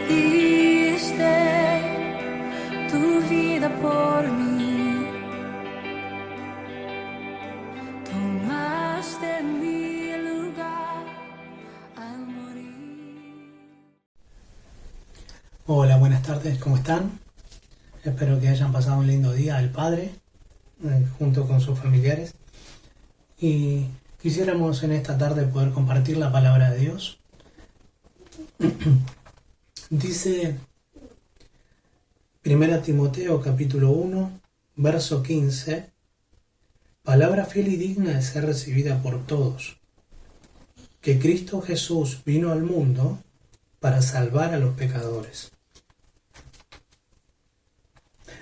Diste tu vida por mí, tomaste mi lugar al morir. Hola, buenas tardes, ¿cómo están? Espero que hayan pasado un lindo día al Padre, junto con sus familiares. Y quisiéramos en esta tarde poder compartir la palabra de Dios. Dice 1 Timoteo capítulo 1, verso 15, palabra fiel y digna de ser recibida por todos, que Cristo Jesús vino al mundo para salvar a los pecadores.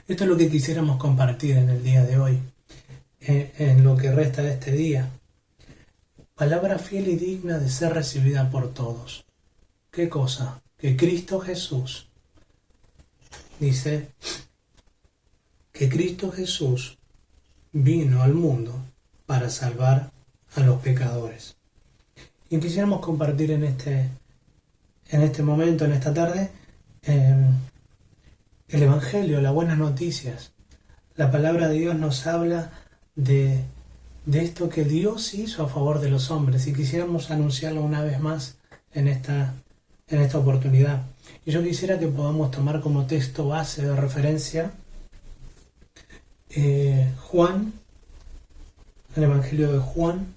Esto es lo que quisiéramos compartir en el día de hoy, en lo que resta de este día. Palabra fiel y digna de ser recibida por todos. ¿Qué cosa? Que Cristo Jesús, dice, que Cristo Jesús vino al mundo para salvar a los pecadores. Y quisiéramos compartir en este momento, en esta tarde, el Evangelio, las buenas noticias. La palabra de Dios nos habla de esto que Dios hizo a favor de los hombres, y quisiéramos anunciarlo una vez más en esta oportunidad. Y yo quisiera que podamos tomar como texto base de referencia Juan, el Evangelio de Juan,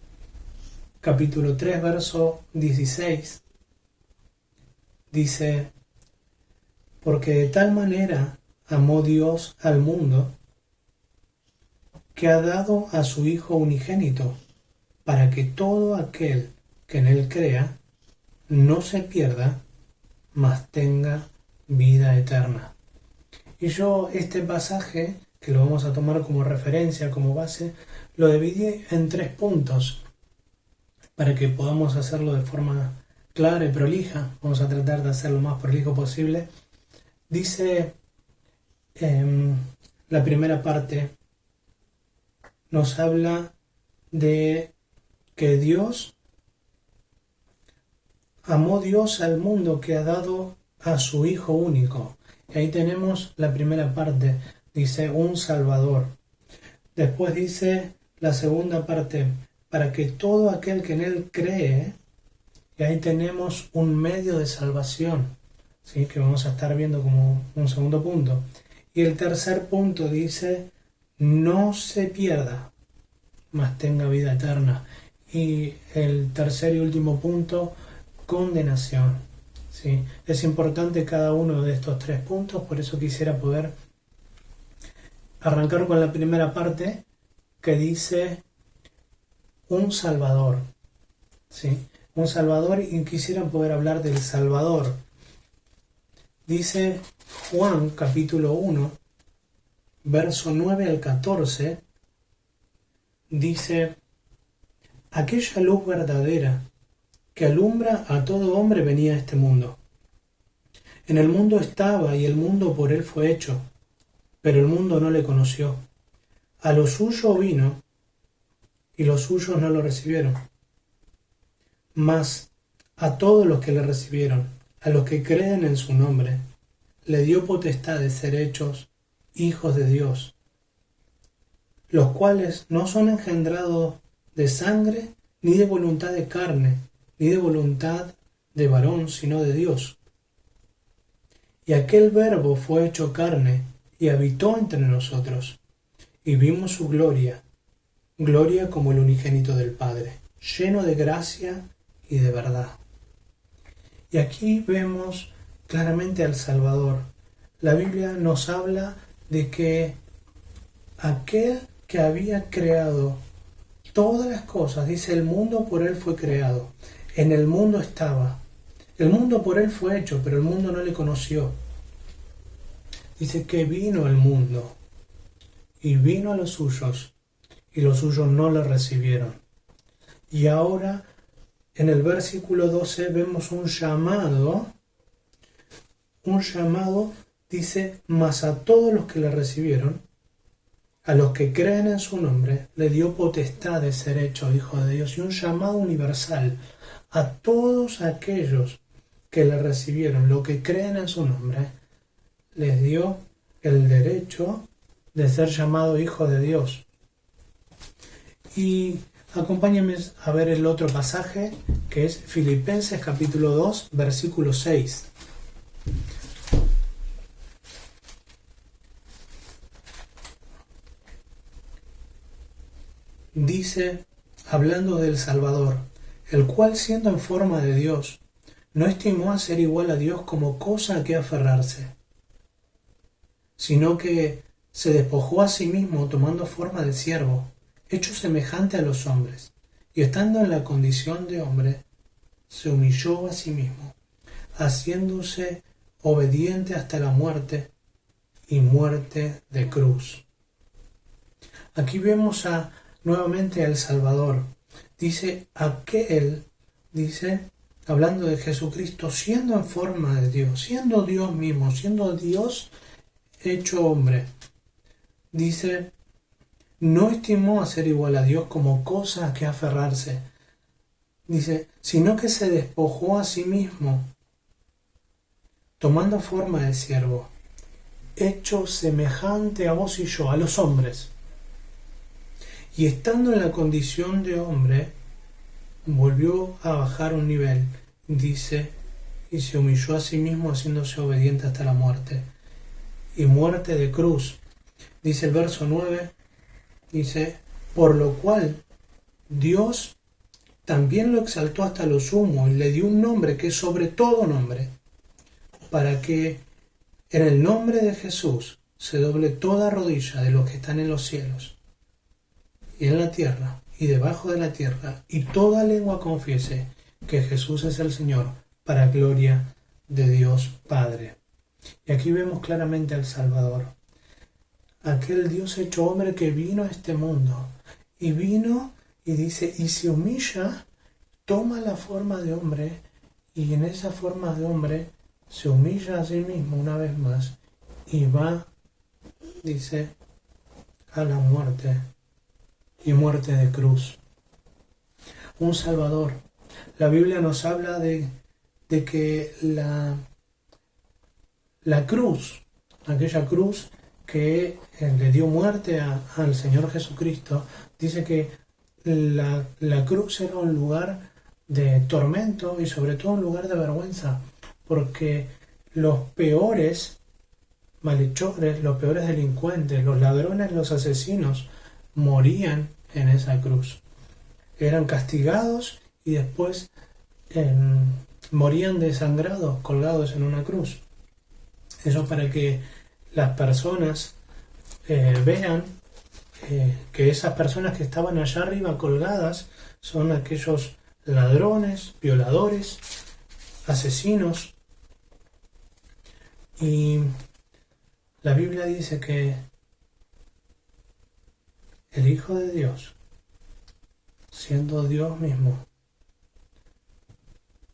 capítulo 3, verso 16. Dice: porque de tal manera amó Dios al mundo, que ha dado a su Hijo unigénito, para que todo aquel que en Él crea no se pierda, mas tenga vida eterna. Y yo este pasaje, que lo vamos a tomar como referencia, como base, lo dividí en 3 puntos, para que podamos hacerlo de forma clara y prolija. Vamos a tratar de hacerlo lo más prolijo posible. Dice la primera parte, nos habla de que amó Dios al mundo, que ha dado a su Hijo único. Y ahí tenemos la primera parte, dice un Salvador. Después dice la segunda parte, para que todo aquel que en Él cree, y ahí tenemos un medio de salvación, ¿sí? Que vamos a estar viendo como un segundo punto. Y el tercer punto dice, no se pierda, mas tenga vida eterna. Y el tercer y último punto, condenación, ¿sí? Es importante cada uno de estos 3 puntos, por eso quisiera poder arrancar con la primera parte, que dice un Salvador, ¿sí? Un Salvador, y quisiera poder hablar del Salvador. Dice Juan capítulo 1, verso 9 al 14, dice, aquella luz verdadera que alumbra a todo hombre venía a este mundo. En el mundo estaba, y el mundo por él fue hecho, pero el mundo no le conoció. A lo suyo vino, y los suyos no lo recibieron. Mas a todos los que le recibieron, a los que creen en su nombre, le dio potestad de ser hechos hijos de Dios, los cuales no son engendrados de sangre, ni de voluntad de carne, ni de voluntad de varón, sino de Dios. Y aquel Verbo fue hecho carne, y habitó entre nosotros, y vimos su gloria, gloria como el unigénito del Padre, lleno de gracia y de verdad. Y aquí vemos claramente al Salvador. La Biblia nos habla de que aquel que había creado todas las cosas, dice, el mundo por él fue creado, en el mundo estaba, el mundo por él fue hecho, pero el mundo no le conoció. Dice que vino al mundo, y vino a los suyos, y los suyos no le recibieron. Y ahora, en el versículo 12, vemos un llamado, dice, mas a todos los que le recibieron, a los que creen en su nombre, le dio potestad de ser hechos hijos de Dios, y un llamado universal a todos aquellos que le recibieron, los que creen en su nombre, les dio el derecho de ser llamados hijos de Dios. Y acompáñenme a ver el otro pasaje, que es Filipenses capítulo 2, versículo 6. Dice, hablando del Salvador, el cual siendo en forma de Dios, no estimó a ser igual a Dios como cosa a que aferrarse, sino que se despojó a sí mismo tomando forma de siervo, hecho semejante a los hombres, y estando en la condición de hombre, se humilló a sí mismo, haciéndose obediente hasta la muerte y muerte de cruz. Aquí vemos nuevamente al Salvador. Dice, hablando de Jesucristo, siendo en forma de Dios, siendo Dios mismo, siendo Dios hecho hombre. Dice, no estimó a ser igual a Dios como cosa a que aferrarse. Dice, sino que se despojó a sí mismo, tomando forma de siervo, hecho semejante a vos y yo, a los hombres. Y estando en la condición de hombre, volvió a bajar un nivel, dice, y se humilló a sí mismo haciéndose obediente hasta la muerte, y muerte de cruz. Dice el verso 9, dice, por lo cual Dios también lo exaltó hasta lo sumo y le dio un nombre que es sobre todo nombre, para que en el nombre de Jesús se doble toda rodilla de los que están en los cielos y en la tierra y debajo de la tierra, y toda lengua confiese que Jesús es el Señor, para gloria de Dios Padre. Y aquí vemos claramente al Salvador, aquel Dios hecho hombre que vino a este mundo, y vino y dice, y se humilla, toma la forma de hombre, y en esa forma de hombre se humilla a sí mismo una vez más, y va, dice, a la muerte, y muerte de cruz. Un Salvador. La Biblia nos habla de que la cruz, aquella cruz que le dio muerte al Señor Jesucristo, dice que la cruz era un lugar de tormento y sobre todo un lugar de vergüenza, porque los peores malhechores, los peores delincuentes, los ladrones, los asesinos, morían en esa cruz. Eran castigados y después morían desangrados, colgados en una cruz. Eso para que las personas vean que esas personas que estaban allá arriba colgadas son aquellos ladrones, violadores, asesinos. Y la Biblia dice que el Hijo de Dios, siendo Dios mismo,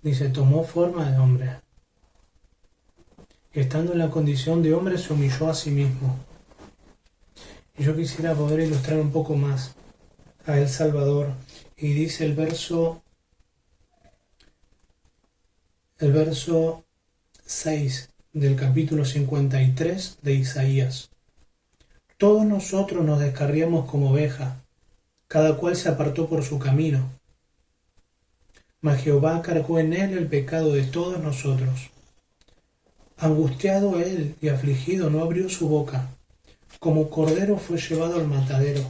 dice, tomó forma de hombre. Y estando en la condición de hombre se humilló a sí mismo. Y yo quisiera poder ilustrar un poco más a El Salvador. Y dice el verso 6 del capítulo 53 de Isaías. Todos nosotros nos descarriamos como oveja, cada cual se apartó por su camino. Mas Jehová cargó en él el pecado de todos nosotros. Angustiado él y afligido no abrió su boca. Como cordero fue llevado al matadero,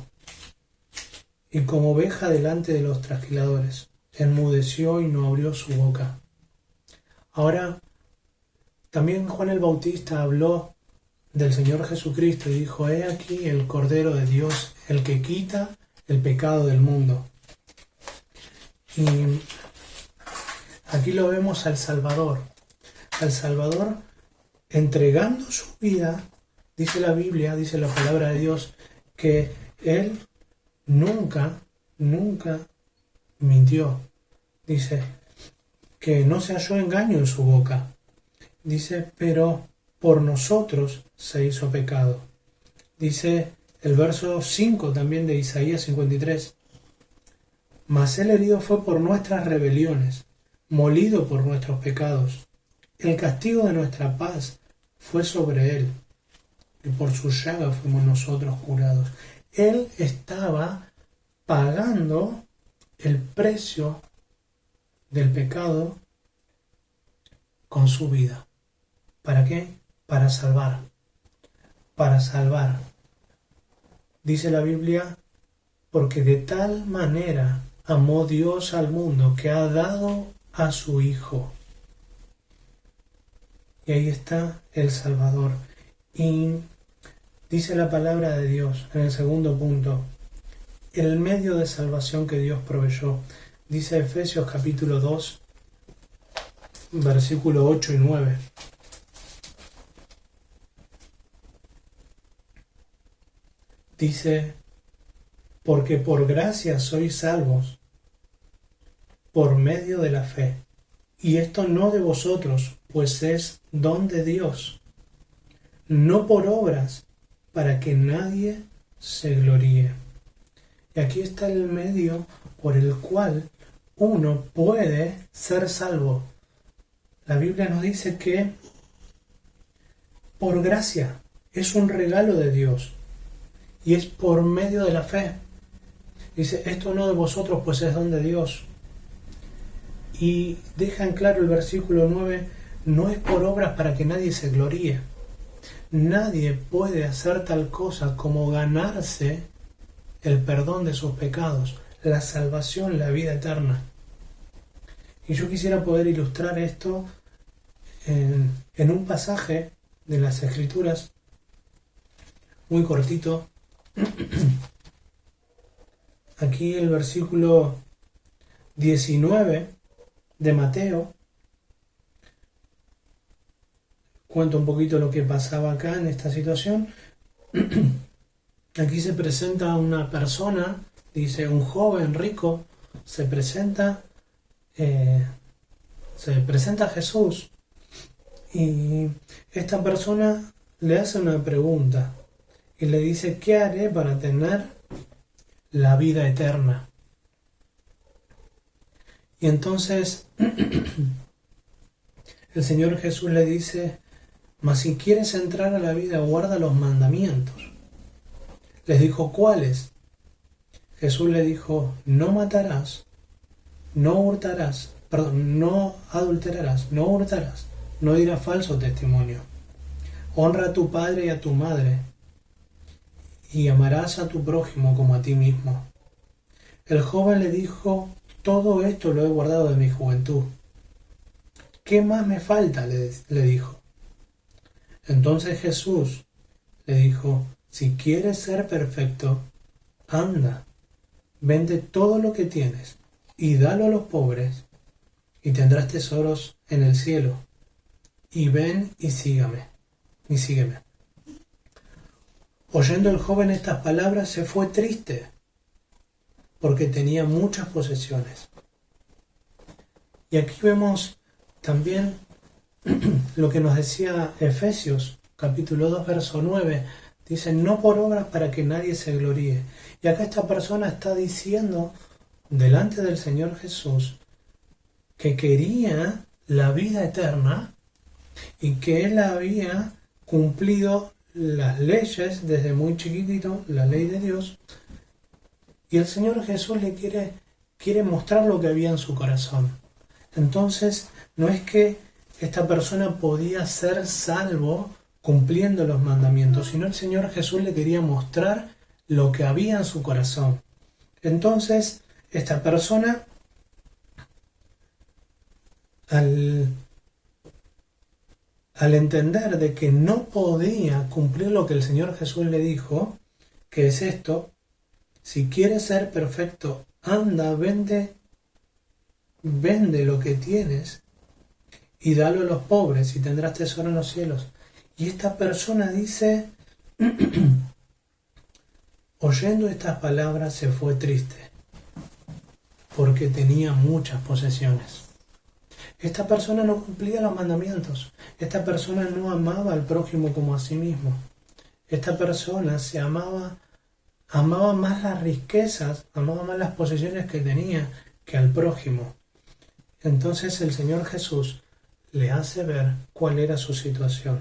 y como oveja delante de los trasquiladores, enmudeció y no abrió su boca. Ahora, también Juan el Bautista habló del Señor Jesucristo y dijo, he aquí el Cordero de Dios, el que quita el pecado del mundo. Y aquí lo vemos al Salvador entregando su vida. Dice la Biblia, dice la palabra de Dios, que Él nunca mintió. Dice que no se halló engaño en su boca. Dice, pero por nosotros se hizo pecado. Dice el verso 5 también de Isaías 53. Mas él herido fue por nuestras rebeliones, molido por nuestros pecados. el castigo de nuestra paz fue sobre Él, y por su llaga fuimos nosotros curados. Él estaba pagando el precio del pecado con su vida. ¿Para qué? Para salvar. Para salvar. Dice la Biblia, porque de tal manera amó Dios al mundo que ha dado a su Hijo. Y ahí está el Salvador. Y dice la palabra de Dios en el segundo punto, el medio de salvación que Dios proveyó. Dice Efesios capítulo 2, versículo 8 y 9. Dice, porque por gracia sois salvos, por medio de la fe. Y esto no de vosotros, pues es don de Dios, no por obras, para que nadie se gloríe. Y aquí está el medio por el cual uno puede ser salvo. La Biblia nos dice que por gracia es un regalo de Dios y es por medio de la fe. Dice, esto no de vosotros, pues es don de Dios. Y deja en claro el versículo 9, no es por obras para que nadie se gloríe. Nadie puede hacer tal cosa como ganarse el perdón de sus pecados, la salvación, la vida eterna. Y yo quisiera poder ilustrar esto en un pasaje de las Escrituras, muy cortito. Aquí el versículo 19 de Mateo cuenta un poquito lo que pasaba acá en esta situación. Aquí se presenta una persona, dice un joven rico, se presenta a Jesús, y esta persona le hace una pregunta y le dice, ¿qué haré para tener la vida eterna? Y entonces el Señor Jesús le dice, mas si quieres entrar a la vida, guarda los mandamientos. Les dijo, ¿cuáles? Jesús le dijo, no matarás, no adulterarás, no hurtarás, no dirás falso testimonio. Honra a tu padre y a tu madre, y amarás a tu prójimo como a ti mismo. El joven le dijo, todo esto lo he guardado de mi juventud. ¿Qué más me falta? Le dijo. Entonces Jesús le dijo, si quieres ser perfecto, anda, vende todo lo que tienes y dalo a los pobres, y tendrás tesoros en el cielo. Y ven y sígueme. Oyendo el joven estas palabras, se fue triste, porque tenía muchas posesiones. Y aquí vemos también lo que nos decía Efesios, capítulo 2, verso 9. Dice, no por obras para que nadie se gloríe. Y acá esta persona está diciendo, delante del Señor Jesús, que quería la vida eterna y que él había cumplido las leyes desde muy chiquitito, la ley de Dios. Y el Señor Jesús le quiere mostrar lo que había en su corazón. Entonces, no es que esta persona podía ser salvo cumpliendo los mandamientos, sino el Señor Jesús le quería mostrar lo que había en su corazón. Entonces, esta persona, al entender de que no podía cumplir lo que el Señor Jesús le dijo, que es esto, si quieres ser perfecto, anda, vende lo que tienes y dalo a los pobres y tendrás tesoro en los cielos. Y esta persona dice, oyendo estas palabras se fue triste, porque tenía muchas posesiones. Esta persona no cumplía los mandamientos. Esta persona no amaba al prójimo como a sí mismo. Esta persona amaba más las riquezas, amaba más las posesiones que tenía que al prójimo. Entonces el Señor Jesús le hace ver cuál era su situación.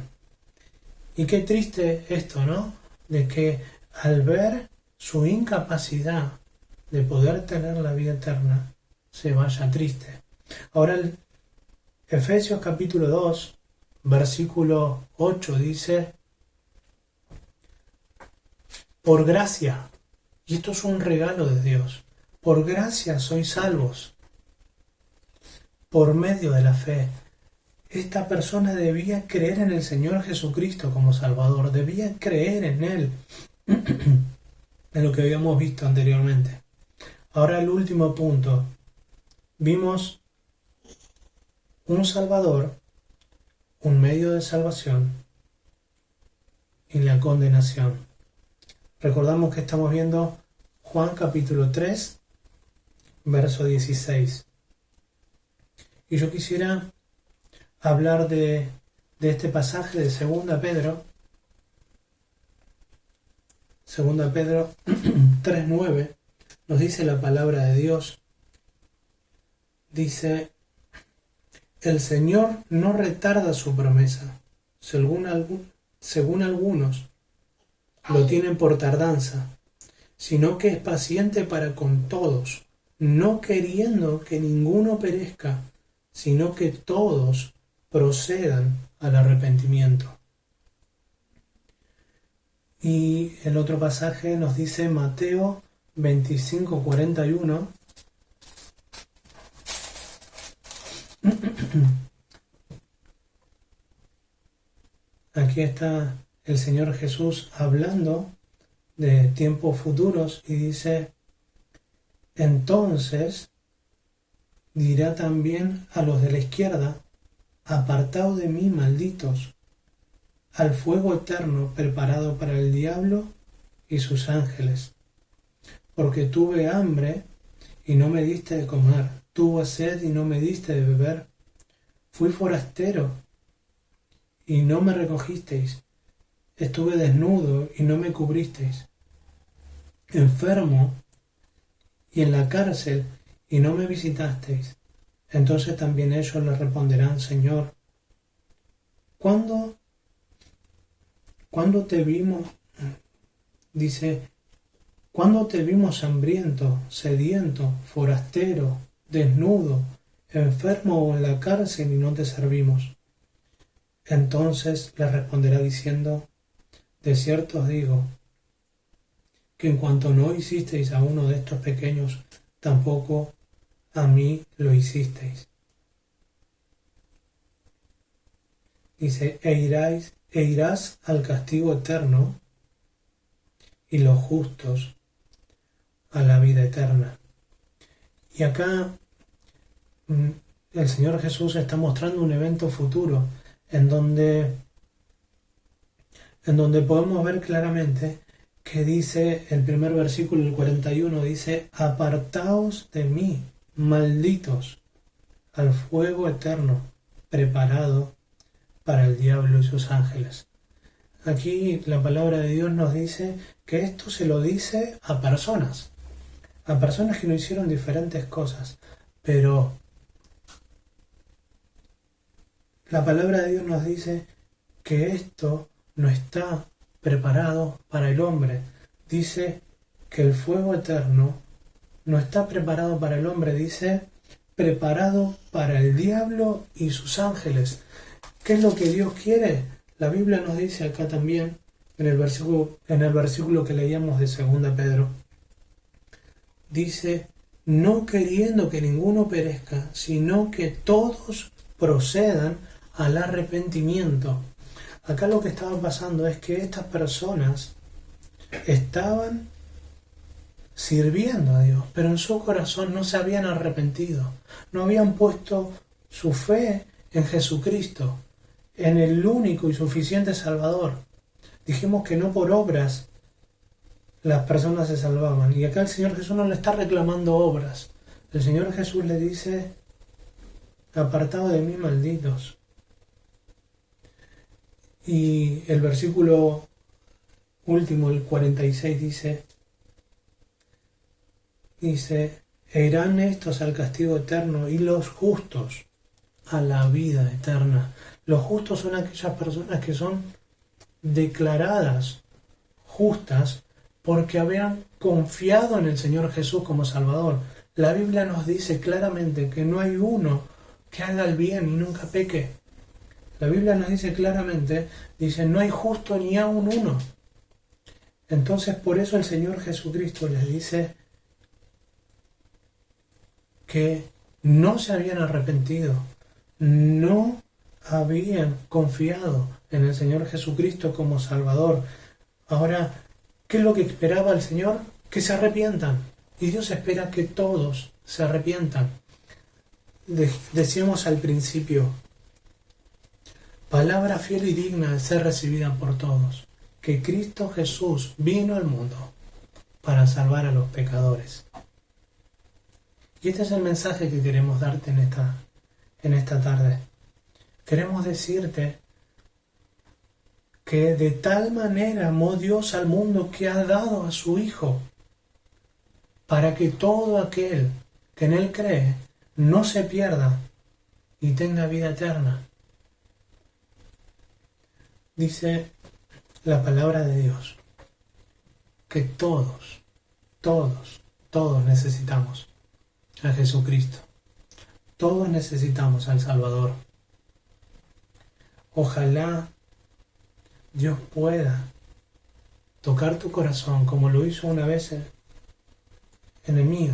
Y qué triste esto, ¿no? De que al ver su incapacidad de poder tener la vida eterna, se vaya triste. Ahora, Efesios capítulo 2, versículo 8 dice, por gracia, y esto es un regalo de Dios, por gracia sois salvos, por medio de la fe. Esta persona debía creer en el Señor Jesucristo como Salvador, debía creer en Él, en lo que habíamos visto anteriormente. Ahora el último punto. Vimos un Salvador, un medio de salvación y la condenación. Recordamos que estamos viendo Juan capítulo 3, verso 16. Y yo quisiera hablar de este pasaje de 2 Pedro 3:9, nos dice la palabra de Dios. Dice, el Señor no retarda su promesa, según algunos lo tienen por tardanza, sino que es paciente para con todos, no queriendo que ninguno perezca, sino que todos procedan al arrepentimiento. Y el otro pasaje nos dice Mateo 25:41. Aquí está el Señor Jesús hablando de tiempos futuros y dice, entonces dirá también a los de la izquierda, apartaos de mí, malditos, al fuego eterno preparado para el diablo y sus ángeles. Porque tuve hambre y no me diste de comer, tuve sed y no me diste de beber, fui forastero y no me recogisteis, estuve desnudo y no me cubristeis, enfermo y en la cárcel y no me visitasteis. Entonces también ellos le responderán, Señor, ¿cuándo te vimos? Dice, ¿cuándo te vimos hambriento, sediento, forastero, desnudo, enfermo o en la cárcel y no te servimos? Entonces le responderá diciendo, de cierto os digo, que en cuanto no hicisteis a uno de estos pequeños, tampoco a mí lo hicisteis. Dice, e irás al castigo eterno y los justos a la vida eterna. Y acá el Señor Jesús está mostrando un evento futuro en donde podemos ver claramente que dice el primer versículo, el 41, dice, apartaos de mí, malditos, al fuego eterno preparado para el diablo y sus ángeles. Aquí la palabra de Dios nos dice que esto se lo dice a personas que no hicieron diferentes cosas, pero la palabra de Dios nos dice que esto no está preparado para el hombre. Dice que el fuego eterno no está preparado para el hombre, dice preparado para el diablo y sus ángeles. ¿Qué es lo que Dios quiere? La Biblia nos dice acá también, en el versículo que leíamos de 2 Pedro, dice, no queriendo que ninguno perezca, sino que todos procedan al arrepentimiento. Acá lo que estaba pasando es que estas personas estaban sirviendo a Dios, pero en su corazón no se habían arrepentido, no habían puesto su fe en Jesucristo, en el único y suficiente Salvador. Dijimos que no por obras las personas se salvaban, y acá el Señor Jesús no le está reclamando obras. El Señor Jesús le dice, apartado de mí, malditos. Y el versículo último, el 46, dice, e irán estos al castigo eterno y los justos a la vida eterna. Los justos son aquellas personas que son declaradas justas porque habían confiado en el Señor Jesús como Salvador. La Biblia nos dice claramente que no hay uno que haga el bien y nunca peque. La Biblia nos dice claramente, dice, no hay justo ni aun uno. Entonces por eso el Señor Jesucristo les dice que no se habían arrepentido, no habían confiado en el Señor Jesucristo como Salvador. Ahora, ¿qué es lo que esperaba el Señor? Que se arrepientan. Y Dios espera que todos se arrepientan. Decíamos al principio, palabra fiel y digna de ser recibida por todos, que Cristo Jesús vino al mundo para salvar a los pecadores. Y este es el mensaje que queremos darte en esta tarde. Queremos decirte que de tal manera amó Dios al mundo que ha dado a su Hijo, para que todo aquel que en Él cree no se pierda y tenga vida eterna. Dice la palabra de Dios que todos necesitamos a Jesucristo. Todos necesitamos al Salvador. Ojalá Dios pueda tocar tu corazón como lo hizo una vez en el mío.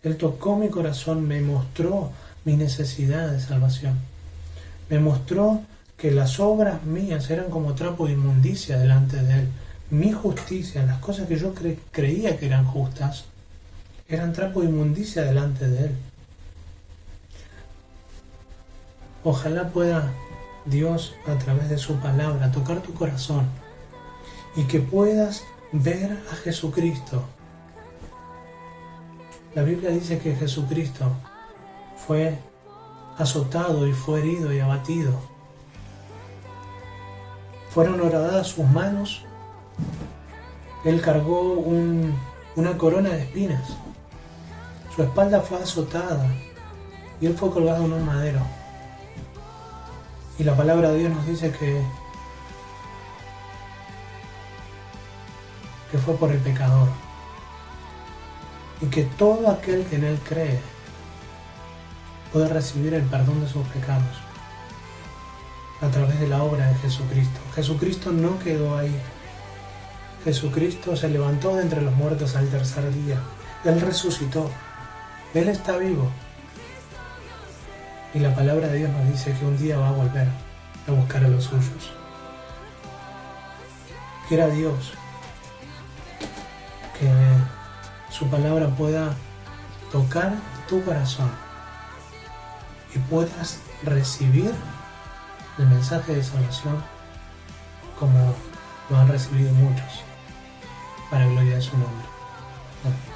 Él tocó mi corazón, me mostró mi necesidad de salvación. Me mostró que las obras mías eran como trapo de inmundicia delante de Él. Mi justicia, las cosas que yo creía que eran justas, eran trapo de inmundicia delante de Él. Ojalá pueda Dios, a través de su palabra, tocar tu corazón y que puedas ver a Jesucristo. La Biblia dice que Jesucristo fue azotado y fue herido y abatido. Fueron horadadas sus manos. Él cargó una corona de espinas. Su espalda fue azotada y Él fue colgado en un madero. Y la palabra de Dios nos dice que fue por el pecador. Y que todo aquel que en Él cree puede recibir el perdón de sus pecados a través de la obra de Jesucristo. Jesucristo no quedó ahí. Jesucristo se levantó de entre los muertos al tercer día. Él resucitó. Él está vivo. Y la palabra de Dios nos dice que un día va a volver a buscar a los suyos. Quiera Dios que su palabra pueda tocar tu corazón y puedas recibir el mensaje de salvación como lo han recibido muchos, para gloria de su nombre. Amén.